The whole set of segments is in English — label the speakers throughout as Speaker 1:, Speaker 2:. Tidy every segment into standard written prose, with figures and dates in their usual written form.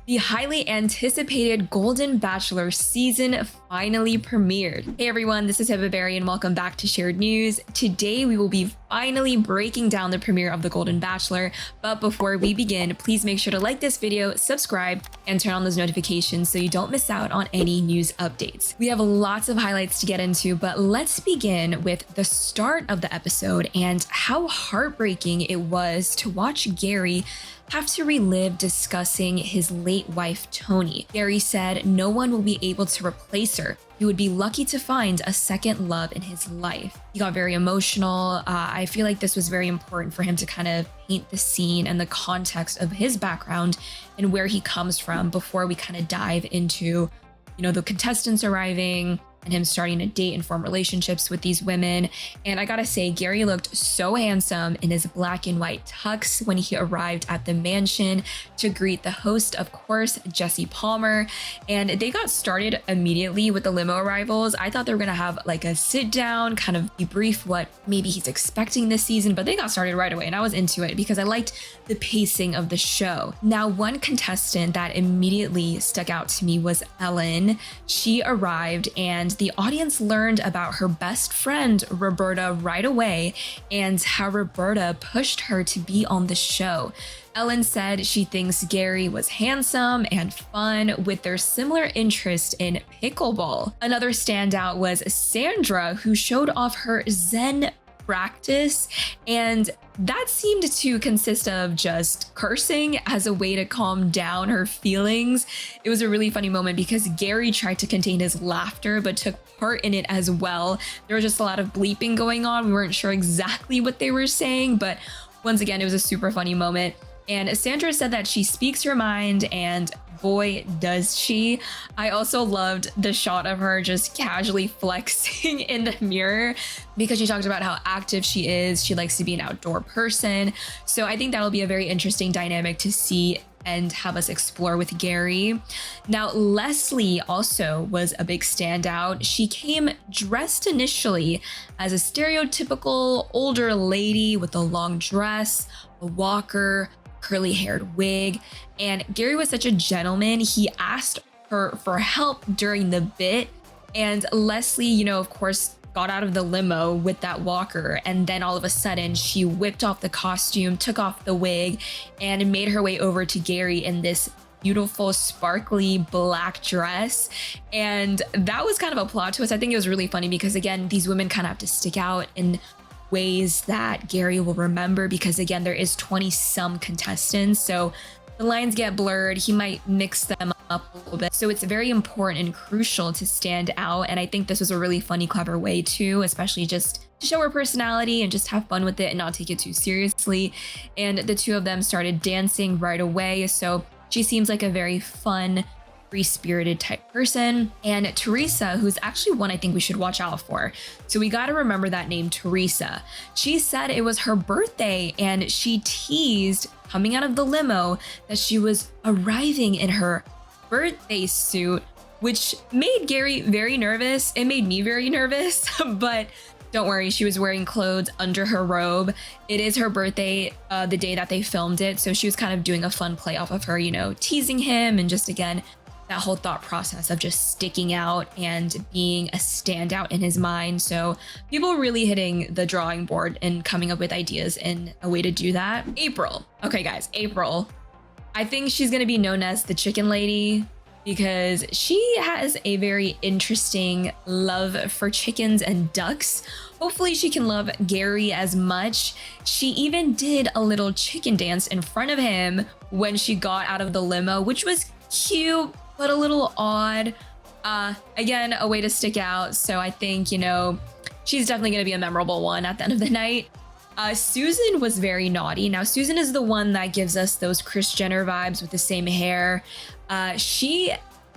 Speaker 1: The highly anticipated Golden Bachelor season finally premiered. Hey everyone, this is Hibaberry and welcome back to Shared News. Today we will be finally breaking down the premiere of the Golden Bachelor, but before we begin, please make sure to like this video, subscribe, and turn on those notifications so you don't miss out on any news updates. We have lots of highlights to get into, but let's begin with the start of the episode and how heartbreaking it was to watch Gary have to relive discussing his late wife, Tony. Gary said no one will be able to replace her. He would be lucky to find a second love in his life. He got very emotional. I feel like this was very important for him to kind of paint the scene and the context of his background and where he comes from before we kind of dive into, the contestants arriving and him starting to date and form relationships with these women. And I gotta say, Gary looked so handsome in his black and white tux when he arrived at the mansion to greet the host, of course, Jesse Palmer. And they got started immediately with the limo arrivals. I thought they were gonna have like a sit down, kind of debrief what maybe he's expecting this season, but they got started right away and I was into it because I liked the pacing of the show. Now, one contestant that immediately stuck out to me was Ellen. She arrived and the audience learned about her best friend, Roberta, right away and how Roberta pushed her to be on the show. Ellen said she thinks Gary was handsome and fun with their similar interest in pickleball. Another standout was Sandra, who showed off her Zen practice, and that seemed to consist of just cursing as a way to calm down her feelings. It was a really funny moment because Gary tried to contain his laughter but took part in it as well. There was just a lot of bleeping going on. We weren't sure exactly what they were saying, but once again, it was a super funny moment. And Sandra said that she speaks her mind, and boy, does she. I also loved the shot of her just casually flexing in the mirror because she talked about how active she is. She likes to be an outdoor person. So I think that'll be a very interesting dynamic to see and have us explore with Gary. Now, Leslie also was a big standout. She came dressed initially as a stereotypical older lady with a long dress, a walker, curly haired wig. And Gary was such a gentleman. He asked her for help during the bit. And Leslie, of course, got out of the limo with that walker. And then all of a sudden she whipped off the costume, took off the wig, and made her way over to Gary in this beautiful, sparkly black dress. And that was kind of a plot twist. I think it was really funny because, again, these women kind of have to stick out in ways that Gary will remember because, again, there is 20 some contestants, so the lines get blurred. He might mix them up a little bit, so it's very important and crucial to stand out. And I think this was a really funny, clever way too, especially just to show her personality and just have fun with it and not take it too seriously. And the two of them started dancing right away, so she seems like a very fun, free-spirited type person. And Teresa, who's actually one I think we should watch out for. So we got to remember that name, Teresa. She said it was her birthday and she teased coming out of the limo that she was arriving in her birthday suit, which made Gary very nervous. It made me very nervous, but don't worry, she was wearing clothes under her robe. It is her birthday, the day that they filmed it. So she was kind of doing a fun play off of her, teasing him and just, again, that whole thought process of just sticking out and being a standout in his mind. So people really hitting the drawing board and coming up with ideas and a way to do that. April. Okay, guys, April. I think she's going to be known as the chicken lady because she has a very interesting love for chickens and ducks. Hopefully she can love Gary as much. She even did a little chicken dance in front of him when she got out of the limo, which was cute, but a little odd. Again, a way to stick out. So I think, she's definitely going to be a memorable one at the end of the night. Susan was very naughty. Now, Susan is the one that gives us those Kris Jenner vibes with the same hair. She,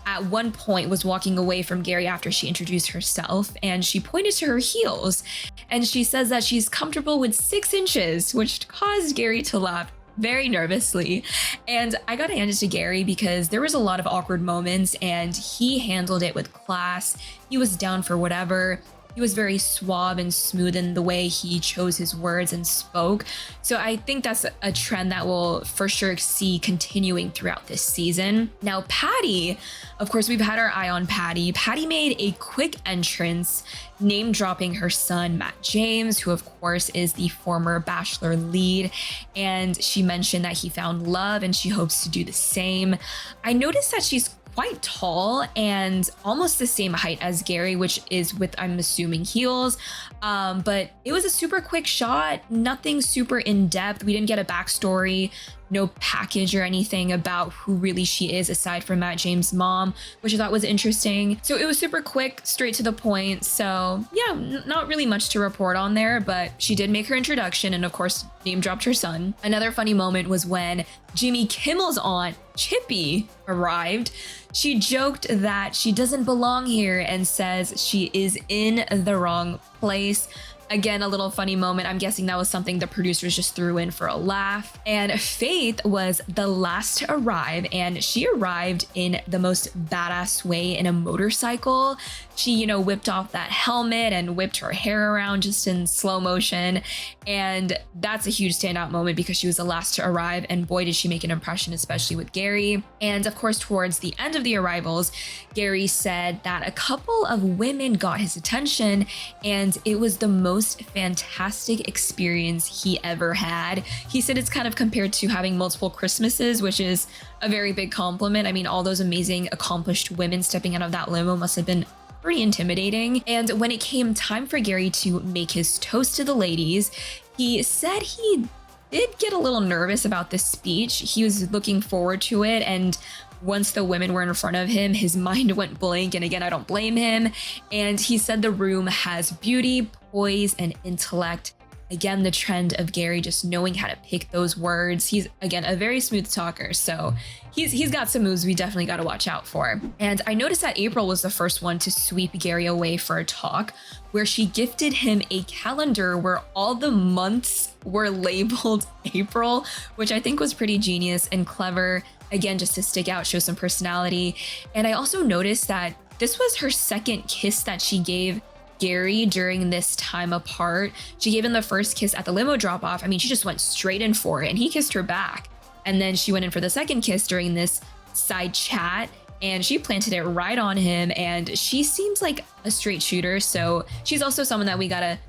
Speaker 1: at one point, was walking away from Gary after she introduced herself, and she pointed to her heels. And she says that she's comfortable with 6 inches, which caused Gary to laugh very nervously. And I gotta hand it to Gary because there was a lot of awkward moments and he handled it with class. He was down for whatever. he was very suave and smooth in the way he chose his words and spoke. So I think that's a trend that we'll for sure see continuing throughout this season. Now, Patty, of course, we've had our eye on Patty. Patty made a quick entrance, name dropping her son, Matt James, who of course is the former Bachelor lead. And she mentioned that he found love and she hopes to do the same. I noticed that she's quite tall and almost the same height as Gary, which is with, I'm assuming, heels. But it was a super quick shot, nothing super in depth. We didn't get a backstory, no package or anything about who really she is aside from Matt James' mom, which I thought was interesting. So it was super quick, straight to the point. So yeah, not really much to report on there, but she did make her introduction and of course name dropped her son. Another funny moment was when Jimmy Kimmel's aunt, Chippy, arrived. She joked that she doesn't belong here and says she is in the wrong place. Again, a little funny moment. I'm guessing that was something the producers just threw in for a laugh. And Faith was the last to arrive, and she arrived in the most badass way in a motorcycle. She, whipped off that helmet and whipped her hair around just in slow motion. And that's a huge standout moment because she was the last to arrive, and boy, did she make an impression, especially with Gary. And of course, towards the end of the arrivals, Gary said that a couple of women got his attention, and it was the most fantastic experience he ever had. He said it's kind of compared to having multiple Christmases, which is a very big compliment. I mean, all those amazing, accomplished women stepping out of that limo must have been pretty intimidating. And when it came time for Gary to make his toast to the ladies, he said he did get a little nervous about this speech. He was looking forward to it, and once the women were in front of him, his mind went blank. And again, I don't blame him. And he said the room has beauty, poise, and intellect. Again, the trend of Gary just knowing how to pick those words. He's, again, a very smooth talker. So he's got some moves we definitely got to watch out for. And I noticed that April was the first one to sweep Gary away for a talk, where she gifted him a calendar where all the months were labeled April, which I think was pretty genius and clever. Again, just to stick out, show some personality. And I also noticed that this was her second kiss that she gave Gary during this time apart. She gave him the first kiss at the limo drop-off. I mean, she just went straight in for it and he kissed her back. And then she went in for the second kiss during this side chat and she planted it right on him. And she seems like a straight shooter. So she's also someone that we gotta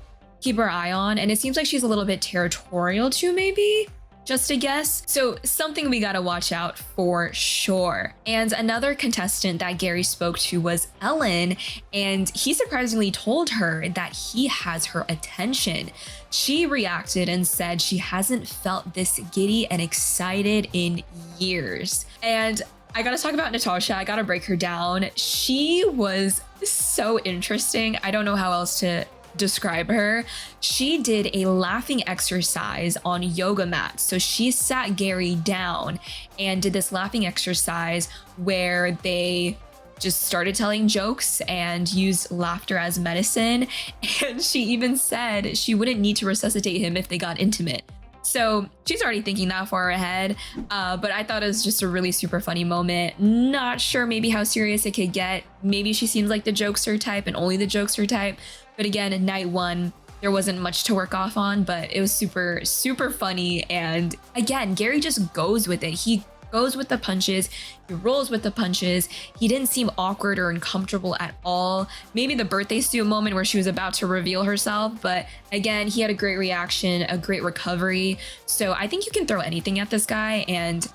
Speaker 1: keep our eye on. And it seems like she's a little bit territorial too, maybe? Just a guess. So something we gotta watch out for sure. And another contestant that Gary spoke to was Ellen, and he surprisingly told her that he has her attention. She reacted and said she hasn't felt this giddy and excited in years. And I gotta talk about Natasha. I gotta break her down. She was so interesting. I don't know how else to describe her. She did a laughing exercise on yoga mats. So she sat Gary down and did this laughing exercise where they just started telling jokes and used laughter as medicine. And she even said she wouldn't need to resuscitate him if they got intimate. So she's already thinking that far ahead, but I thought it was just a really super funny moment. Not sure maybe how serious it could get. Maybe she seems like the jokester type and only the jokester type. But again, in night one, there wasn't much to work off on, but it was super, super funny. And again, Gary just goes with it. He goes with the punches, he rolls with the punches. He didn't seem awkward or uncomfortable at all. Maybe the birthday suit moment where she was about to reveal herself, but again, he had a great reaction, a great recovery. So I think you can throw anything at this guy and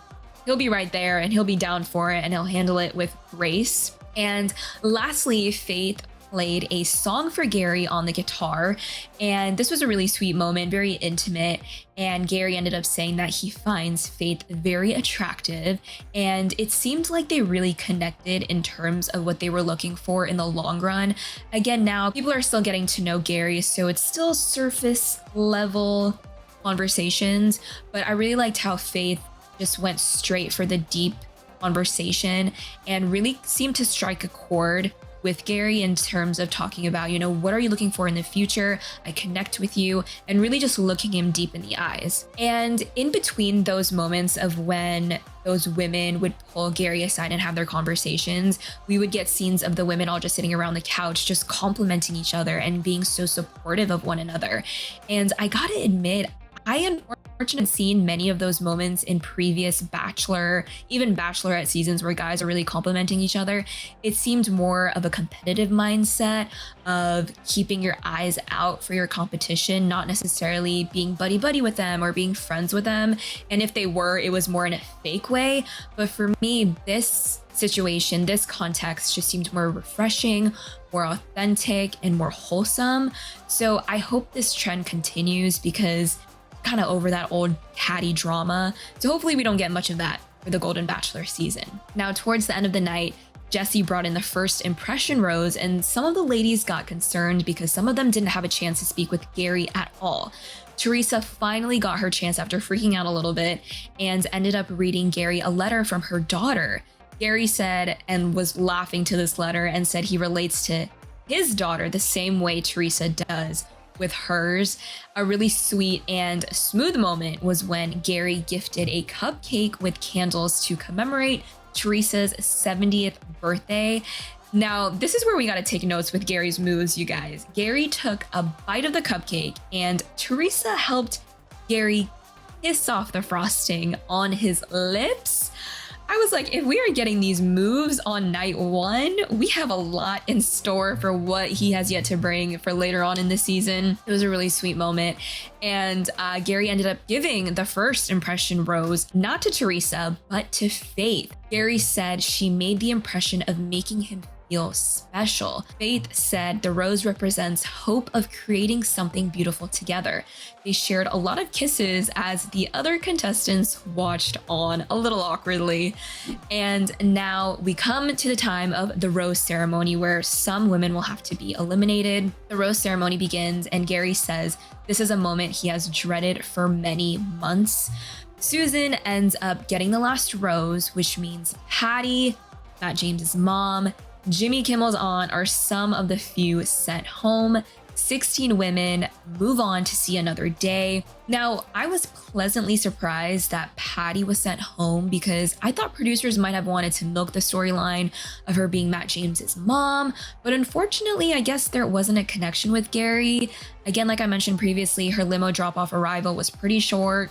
Speaker 1: he'll be right there and he'll be down for it and he'll handle it with grace. And lastly, Faith played a song for Gary on the guitar, and this was a really sweet moment, very intimate, and Gary ended up saying that he finds Faith very attractive, and it seemed like they really connected in terms of what they were looking for in the long run. Again, now people are still getting to know Gary, so it's still surface level conversations, but I really liked how Faith just went straight for the deep conversation and really seemed to strike a chord with Gary in terms of talking about, what are you looking for in the future? I connect with you, and really just looking him deep in the eyes. And in between those moments of when those women would pull Gary aside and have their conversations, we would get scenes of the women all just sitting around the couch, just complimenting each other and being so supportive of one another. And I gotta admit, I unfortunately seen many of those moments in previous Bachelor, even Bachelorette seasons where guys are really complimenting each other. It seemed more of a competitive mindset of keeping your eyes out for your competition, not necessarily being buddy-buddy with them or being friends with them. And if they were, it was more in a fake way. But for me, this situation, this context just seemed more refreshing, more authentic, and more wholesome. So I hope this trend continues because kind of over that old catty drama. So hopefully we don't get much of that for the Golden Bachelor season. Now, towards the end of the night, Jesse brought in the first impression rose, and some of the ladies got concerned because some of them didn't have a chance to speak with Gary at all. Teresa finally got her chance after freaking out a little bit and ended up reading Gary a letter from her daughter. Gary said, and was laughing to this letter, and said he relates to his daughter the same way Teresa does with hers. A really sweet and smooth moment was when Gary gifted a cupcake with candles to commemorate Teresa's 70th birthday. Now, this is where we got to take notes with Gary's moves, you guys. Gary took a bite of the cupcake and Teresa helped Gary kiss off the frosting on his lips. I was like, if we are getting these moves on night one, we have a lot in store for what he has yet to bring for later on in the season. It was a really sweet moment. And Gary ended up giving the first impression rose, not to Teresa, but to Faith. Gary said she made the impression of making him feel special. Faith said the rose represents hope of creating something beautiful together. They shared a lot of kisses as the other contestants watched on a little awkwardly. And now we come to the time of the rose ceremony where some women will have to be eliminated. The rose ceremony begins and Gary says this is a moment he has dreaded for many months. Susan ends up getting the last rose, which means Patty, Matt James's mom, Jimmy Kimmel's aunt are some of the few sent home. 16 women move on to see another day. Now, I was pleasantly surprised that Patty was sent home because I thought producers might have wanted to milk the storyline of her being Matt James's mom, but unfortunately, I guess there wasn't a connection with Gary. Again, like I mentioned previously, her limo drop-off arrival was pretty short,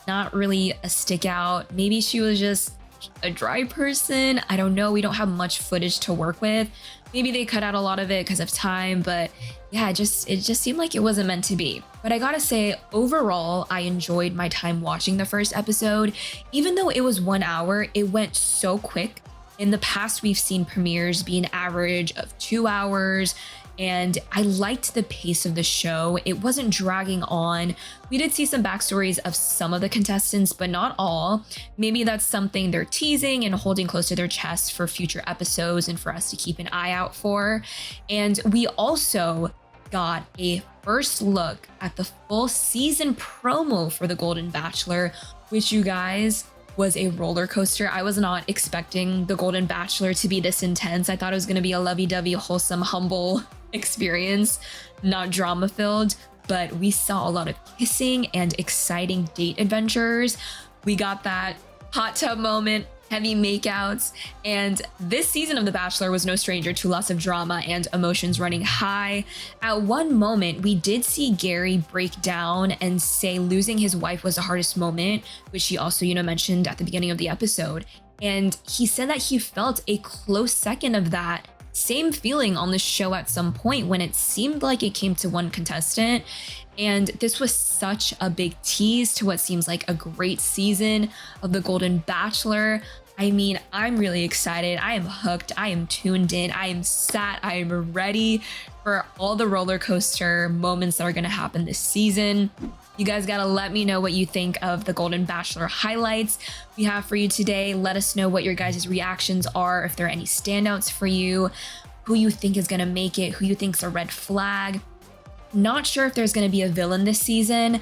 Speaker 1: not really a stick out. Maybe she was just a dry person. I don't know. We don't have much footage to work with. Maybe they cut out a lot of it because of time, but yeah, it just seemed like it wasn't meant to be. But I gotta say, overall, I enjoyed my time watching the first episode. Even though it was 1 hour, it went so quick. In the past, we've seen premieres be an average of 2 hours, and I liked the pace of the show. It wasn't dragging on. We did see some backstories of some of the contestants, but not all. Maybe that's something they're teasing and holding close to their chest for future episodes and for us to keep an eye out for. And we also got a first look at the full season promo for The Golden Bachelor, which, you guys, was a roller coaster. I was not expecting The Golden Bachelor to be this intense. I thought it was going to be a lovey-dovey, wholesome, humble experience, not drama-filled, but we saw a lot of kissing and exciting date adventures. We got that hot tub moment, heavy makeouts, and this season of The Bachelor was no stranger to lots of drama and emotions running high. At one moment, we did see Gary break down and say losing his wife was the hardest moment, which he also, mentioned at the beginning of the episode. And he said that he felt a close second of that same feeling on the show at some point when it seemed like it came to one contestant. And this was such a big tease to what seems like a great season of The Golden Bachelor. I mean, I'm really excited. I am hooked. I am tuned in. I am sat. I am ready for all the roller coaster moments that are going to happen this season. You guys got to let me know what you think of the Golden Bachelor highlights we have for you today. Let us know what your guys' reactions are, if there are any standouts for you, who you think is going to make it, who you think's a red flag. Not sure if there's going to be a villain this season.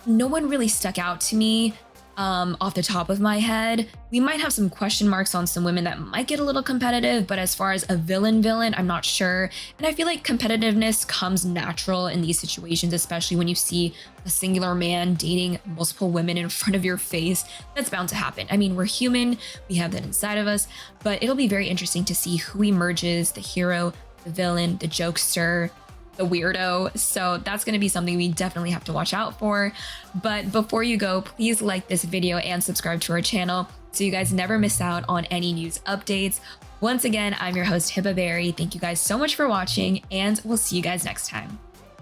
Speaker 1: No one really stuck out to me. off the top of my head. We might have some question marks on some women that might get a little competitive, but as far as a villain, I'm not sure. And I feel like competitiveness comes natural in these situations, especially when you see a singular man dating multiple women in front of your face. That's bound to happen. I mean, we're human, we have that inside of us, but it'll be very interesting to see who emerges, the hero, the villain, the jokester, the weirdo. So that's going to be something we definitely have to watch out for. But before you go, please like this video and subscribe to our channel so you guys never miss out on any news updates. Once again, I'm your host, Hibba Berry. Thank you guys so much for watching, and we'll see you guys next time.